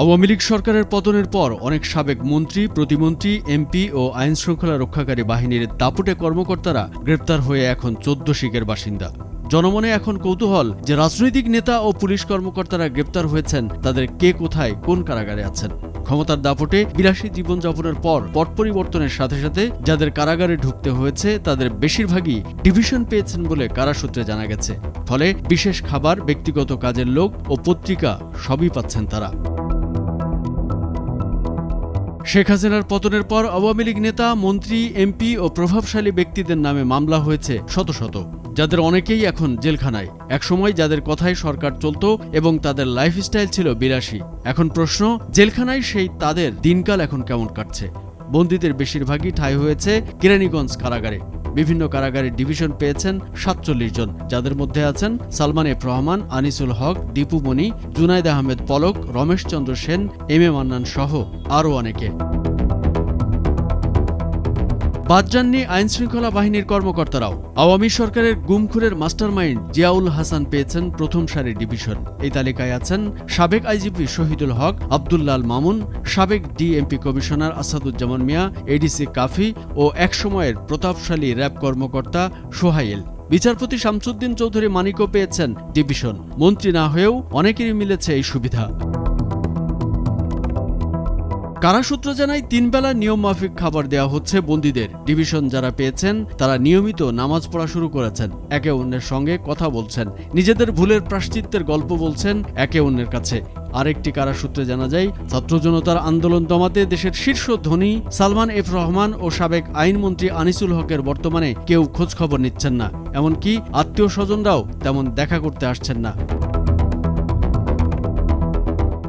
আওয়ামী লীগ সরকারের পতনের পর অনেক সাবেক মন্ত্রী, প্রতিমন্ত্রী, এমপি ও আইনশৃঙ্খলা রক্ষাকারী বাহিনীর দাপুটে কর্মকর্তারা গ্রেপ্তার হয়ে এখন ১৪ শিখের বাসিন্দা। জনমনে এখন কৌতূহল যে রাজনৈতিক নেতা ও পুলিশ কর্মকর্তারা গ্রেপ্তার হয়েছেন তাদের কে কোথায় কোন কারাগারে আছেন। ক্ষমতার দাপটে বিলাসী জীবনযাপনের পর পট পরিবর্তনের সাথে সাথে যাদের কারাগারে ঢুকতে হয়েছে তাদের বেশিরভাগই ডিভিশন পেয়েছেন বলে কারাসূত্রে জানা গেছে। ফলে বিশেষ খাবার, ব্যক্তিগত কাজের লোক ও পত্রিকা সবই পাচ্ছেন তারা। শেখ হাসিনার পতনের পর আওয়ামী লীগ নেতা, মন্ত্রী, এমপি ও প্রভাবশালী ব্যক্তিদের নামে মামলা হয়েছে শত শত, যাদের অনেকেই এখন জেলখানায়। একসময় যাদের কথায় সরকার চলত এবং তাদের লাইফস্টাইল ছিল বিলাসী। এখন প্রশ্ন, জেলখানায় সেই তাদের দিনকাল এখন কেমন কাটছে? বন্দীদের বেশিরভাগই ঠাঁই হয়েছে কেরানীগঞ্জ কারাগারে। বিভিন্ন কারাগারে ডিভিশন পেয়েছেন ৪৭ জন, যাদের মধ্যে আছেন Salman F Rahman, Anisul Haque, Dipu Moni, Junaid Ahmed Palak, Ramesh Chandra Sen, M A Mannan সহ আরও অনেকে। বাদ যাননি আইনশৃঙ্খলা বাহিনীর কর্মকর্তারাও। আওয়ামী সরকারের গুমখুরের মাস্টারমাইন্ড জিয়াউল হাসান পেয়েছেন প্রথম সারির ডিভিশন। এই তালিকায় আছেন সাবেক আইজিপি শহীদুল হক, আব্দুল্লাল মামুন, সাবেক ডিএমপি কমিশনার আসাদুজ্জামান মিয়া, এডিসি কাফি ও একসময়ের প্রতাপশালী র্যাব কর্মকর্তা সোহাইল। বিচারপতি শামসুদ্দিন চৌধুরী মানিকও পেয়েছেন ডিভিশন। মন্ত্রী না হয়েও অনেকেরই মিলেছে এই সুবিধা। কারাসূত্র জানায় ৩ বেলা নিয়মমাফিক খাবার দেওয়া হচ্ছে বন্দীদের। ডিভিশন যারা পেয়েছেন তারা নিয়মিত নামাজ পড়া শুরু করেছেন, একে অন্যের সঙ্গে কথা বলছেন, নিজেদের ভুলের প্রায়শ্চিত্তের গল্প বলছেন একে অন্যের কাছে। আরেকটি কারাসূত্রে জানা যায়, ছাত্র জনতার আন্দোলন দমাতে দেশের শীর্ষ ধনী সালমান এফ রহমান ও সাবেক আইনমন্ত্রী আনিসুল হকের বর্তমানে কেউ খোঁজখবর নিচ্ছেন না, এমনকি আত্মীয় স্বজনরাও তেমন দেখা করতে আসছেন না।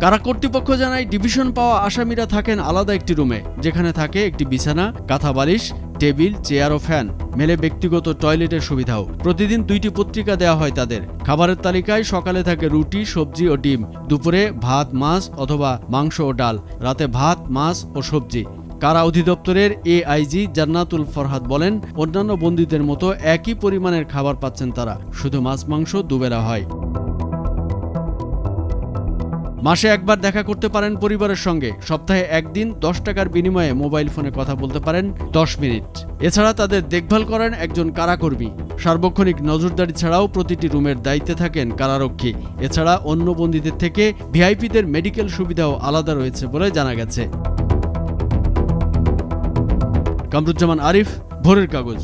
কারা কর্তৃপক্ষ জানায়, ডিভিশন পাওয়া আসামিরা থাকেন আলাদা একটি রুমে, যেখানে থাকে একটি বিছানা, কাঁথা বালিশ, টেবিল, চেয়ার ও ফ্যান, মেলে ব্যক্তিগত টয়লেটের সুবিধাও। প্রতিদিন 2টি পত্রিকা দেওয়া হয় তাদের। খাবারের তালিকায় সকালে থাকে রুটি, সবজি ও ডিম, দুপুরে ভাত, মাছ অথবা মাংস ও ডাল, রাতে ভাত, মাছ ও সবজি। কারা অধিদপ্তরের এআইজি জান্নাতুল ফরহাদ বলেন, অন্যান্য বন্দীদের মতো একই পরিমাণের খাবার পাচ্ছেন তারা, শুধু মাছ মাংস দুবেলা হয়। মাসে একবার দেখা করতে পারেন পরিবারের সঙ্গে, সপ্তাহে একদিন 10 টাকার বিনিময়ে মোবাইল ফোনে কথা বলতে পারেন 10 মিনিট। এছাড়া তাদের দেখভাল করেন একজন কারাকর্মী। সার্বক্ষণিক নজরদারি ছাড়াও প্রতিটি রুমের দায়িত্বে থাকেন কারারক্ষী। এছাড়া অন্য বন্দীদের থেকে ভিআইপিদের মেডিকেল সুবিধাও আলাদা রয়েছে বলে জানা গেছে। কামরুজ্জামান আরিফ, ভোরের কাগজ।